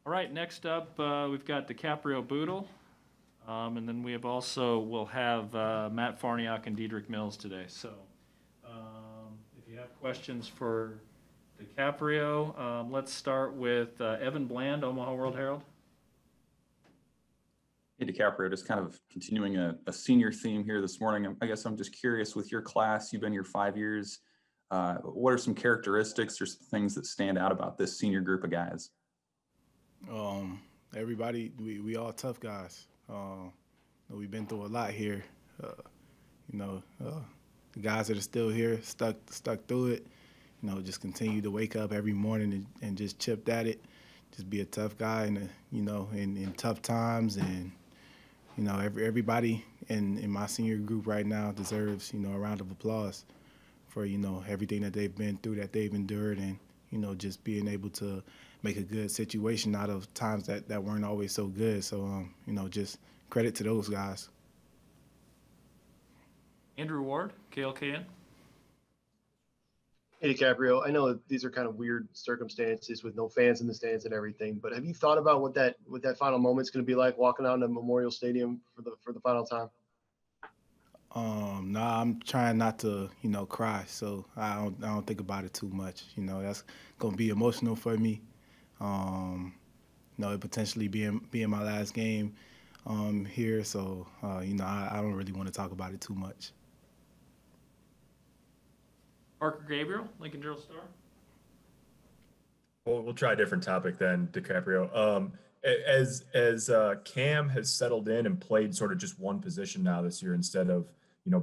All right, next up, we've got Dicaprio Bootle. And then we'll have Matt Farniok and Diedrich Mills today. So if you have questions for DiCaprio, let's start with Evan Bland, Omaha World Herald. Hey, DiCaprio, just kind of continuing a senior theme here this morning. I guess I'm just curious with your class, you've been here 5 years. What are some characteristics or some things that stand out about this senior group of guys? Everybody, we all tough guys. We've been through a lot here. Uh, the guys that are still here, stuck through it. Just continue to wake up every morning and just chip at it. Just be a tough guy, in tough times. And everybody in my senior group right now deserves a round of applause for everything that they've been through, that they've endured, and just being able to make a good situation out of times that weren't always so good. So just credit to those guys. Andrew Ward, KLKN. Hey, DiCaprio, I know that these are kind of weird circumstances with no fans in the stands and everything, but have you thought about what that final moment's going to be like walking out to Memorial Stadium for the final time? Nah, I'm trying not to, cry, so I don't think about it too much. That's gonna be emotional for me. It potentially being my last game here, so I don't really want to talk about it too much. Parker Gabriel, Lincoln Journal Star. Well, we'll try a different topic then, DiCaprio. As Cam has settled in and played sort of just one position now this year instead of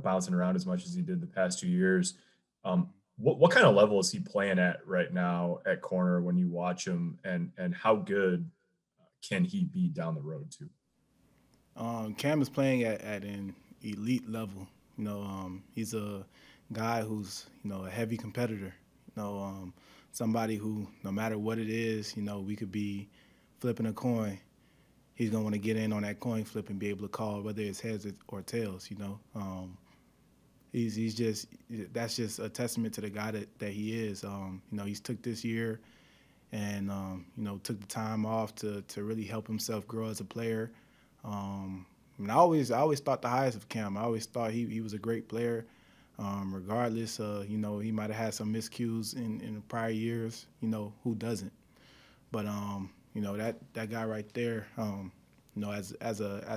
bouncing around as much as he did the past 2 years, what kind of level is he playing at right now at corner when you watch him, and how good can he be down the road too? Cam is playing at an elite level. He's a guy who's a heavy competitor. Somebody who, no matter what it is, we could be flipping a coin. He's gonna want to get in on that coin flip and be able to call whether it's heads or tails. He's just, that's just a testament to the guy that he is. He's took this year and took the time off to really help himself grow as a player. And I always thought the highest of Cam. I always thought he was a great player. Regardless, he might have had some miscues in the prior years. Who doesn't? But that guy right there, as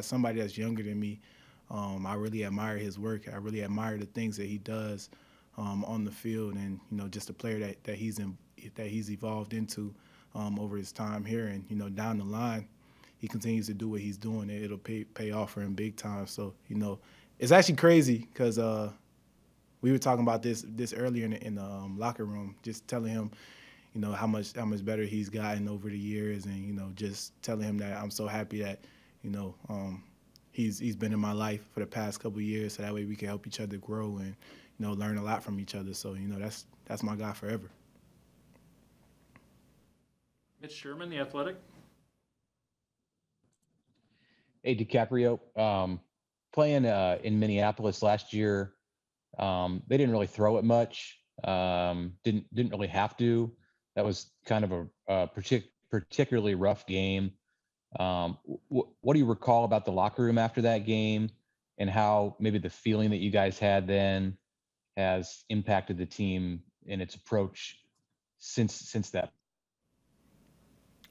somebody that's younger than me, I really admire his work. I really admire the things that he does on the field, and just the player that he's evolved into over his time here. And down the line, he continues to do what he's doing. It'll pay off for him big time. So it's actually crazy because we were talking about this earlier in the locker room, just telling him how much better he's gotten over the years, and just telling him that I'm so happy that he's been in my life for the past couple of years, so that way we can help each other grow and learn a lot from each other. So that's my guy forever. Mitch Sherman, The Athletic. Hey, DiCaprio, playing in Minneapolis last year, they didn't really throw it much. Didn't really have to. That was kind of a particularly rough game. What do you recall about the locker room after that game, and how maybe the feeling that you guys had then has impacted the team in its approach since that?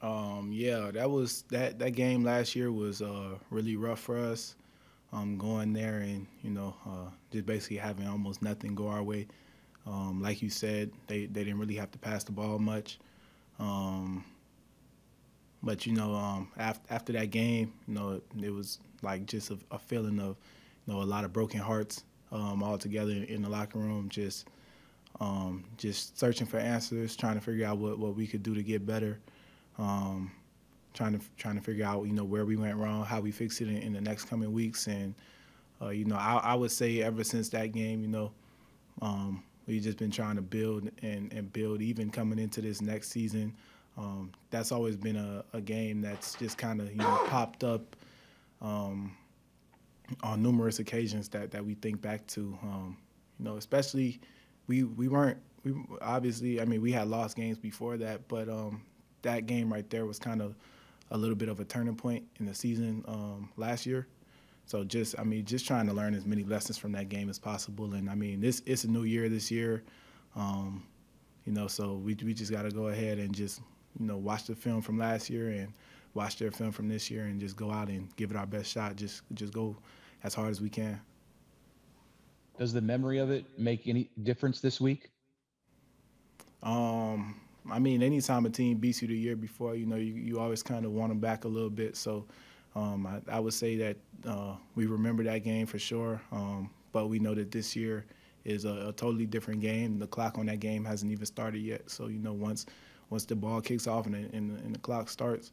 Yeah, that game last year was really rough for us. Going there and just basically having almost nothing go our way. Like you said, they didn't really have to pass the ball much. But after that game, it was like just a feeling of a lot of broken hearts all together in the locker room, just searching for answers, trying to figure out what we could do to get better. Trying to figure out where we went wrong, how we fix it in the next coming weeks. And I would say ever since that game, we've just been trying to build and build, even coming into this next season. That's always been a game that's just kind of popped up on numerous occasions that we think back to. Especially we obviously, I mean, we had lost games before that, but that game right there was kind of a little bit of a turning point in the season last year. So just trying to learn as many lessons from that game as possible. And I mean, it's a new year this year, so we just got to go ahead and just, watch the film from last year and watch their film from this year and just go out and give it our best shot. Just go as hard as we can. Does the memory of it make any difference this week? I mean, anytime a team beats you the year before, you always kind of want them back a little bit. So I would say that we remember that game for sure, but we know that this year is a totally different game. The clock on that game hasn't even started yet. So, once the ball kicks off and the clock starts,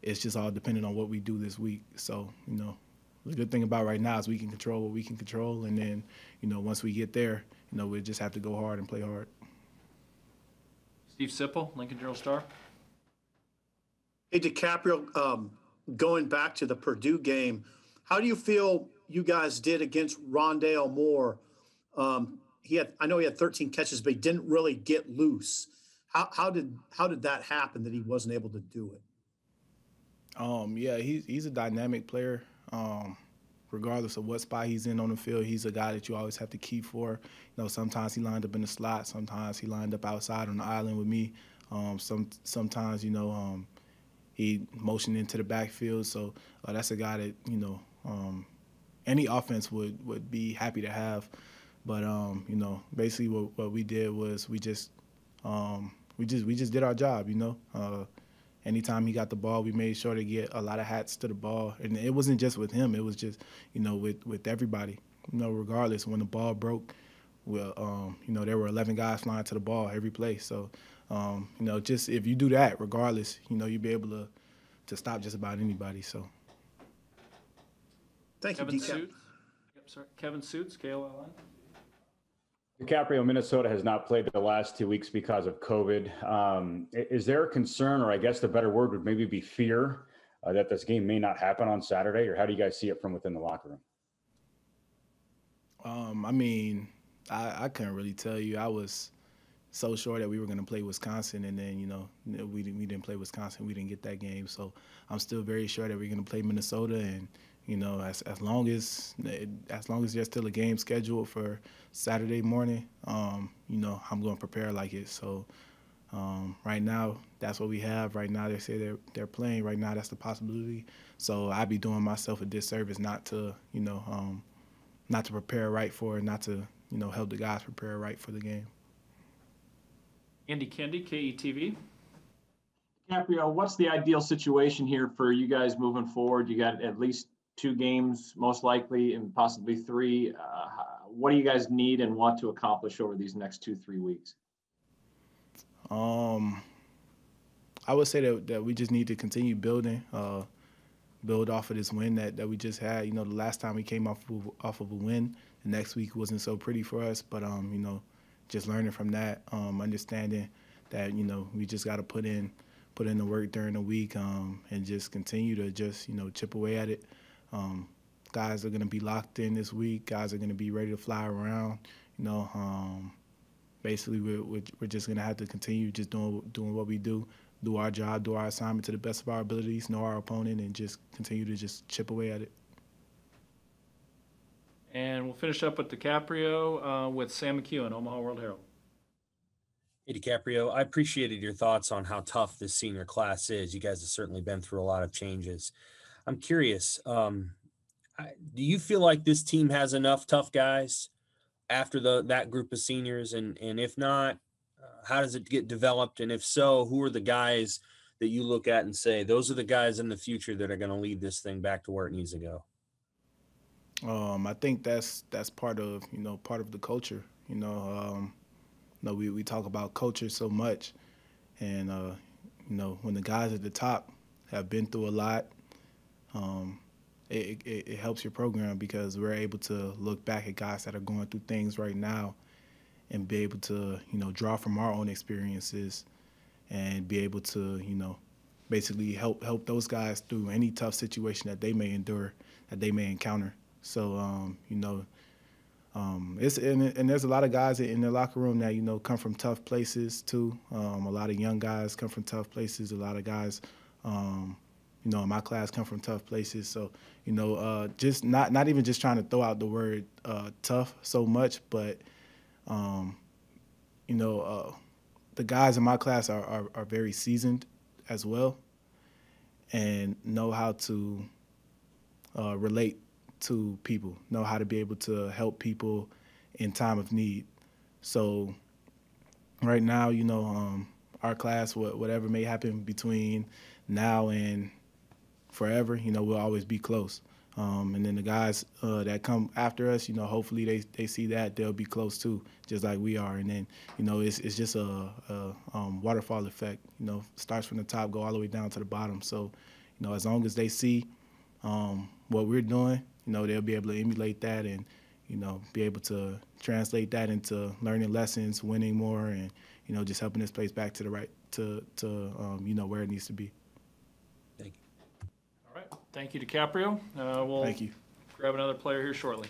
it's just all dependent on what we do this week. So, the good thing about right now is we can control what we can control. And then, once we get there, we just have to go hard and play hard. Steve Sipple, Lincoln Journal-Star. Hey, Dicaprio, going back to the Purdue game, how do you feel you guys did against Rondale Moore? I know he had 13 catches, but he didn't really get loose. How did that happen that he wasn't able to do it? Yeah, he's a dynamic player. Regardless of what spot he's in on the field, he's a guy that you always have to keep for. Sometimes he lined up in the slot, sometimes he lined up outside on the island with me. Sometimes, he motioned into the backfield. So that's a guy that, any offense would be happy to have. But, basically what we did was we just did our job, Anytime he got the ball, we made sure to get a lot of hats to the ball. And it wasn't just with him. It was just, with everybody. Regardless, when the ball broke, well, there were 11 guys flying to the ball every play. So, just if you do that, regardless, you'll be able to stop just about anybody. So. Thank you, Kevin DK. Suits. Yep, sorry. Kevin Suits, KOLN. Dicaprio, Minnesota has not played the last 2 weeks because of COVID. Is there a concern, or I guess the better word would maybe be fear, that this game may not happen on Saturday, or how do you guys see it from within the locker room? I mean, I couldn't really tell you. I was so sure that we were going to play Wisconsin, and then, we didn't play Wisconsin. We didn't get that game. So I'm still very sure that we're going to play Minnesota, and as long as there's still a game scheduled for Saturday morning, I'm going to prepare like it. So right now, that's what we have. Right now, they say they're playing. Right now, that's the possibility. So I'd be doing myself a disservice not to prepare right for it, not to help the guys prepare right for the game. Andy Kendi, KETV. Dicaprio, what's the ideal situation here for you guys moving forward? You got at least 2 games, most likely, and possibly 3. What do you guys need and want to accomplish over these next 2-3 weeks? I would say that we just need to continue building, build off of this win that we just had. The last time we came off of a win, the next week wasn't so pretty for us. But just learning from that, understanding that we just got to put in the work during the week, and just continue to just chip away at it. Guys are going to be locked in this week. Guys are going to be ready to fly around. Basically, we're just going to have to continue just doing what we do our job, do our assignment to the best of our abilities, know our opponent, and just continue to just chip away at it. And we'll finish up with DiCaprio with Sam McEwen, Omaha World Herald. Hey, DiCaprio, I appreciated your thoughts on how tough this senior class is. You guys have certainly been through a lot of changes. I'm curious, do you feel like this team has enough tough guys after that group of seniors? And if not, how does it get developed? And if so, who are the guys that you look at and say, those are the guys in the future that are going to lead this thing back to where it needs to go? I think that's part of the culture. We talk about culture so much, and when the guys at the top have been through a lot, it helps your program because we're able to look back at guys that are going through things right now and be able to draw from our own experiences and be able to basically help those guys through any tough situation that they may endure, that they may encounter. So it's and there's a lot of guys in the locker room that come from tough places too. A lot of young guys come from tough places. A lot of guys you know, in my class come from tough places. So, you know, just not even just trying to throw out the word tough so much, but, you know, the guys in my class are very seasoned as well and know how to relate to people, know how to be able to help people in time of need. So right now, you know, our class, whatever may happen between now and forever, you know, we'll always be close. And then the guys that come after us, you know, hopefully they see that they'll be close too, just like we are. And then, you know, it's just a waterfall effect. You know, starts from the top, go all the way down to the bottom. So, you know, as long as they see what we're doing, you know, they'll be able to emulate that and, you know, be able to translate that into learning lessons, winning more, and, you know, just helping this place back to the right, to you know, where it needs to be. Thank you. All right. Thank you, DiCaprio. We'll Thank you. grab another player here shortly.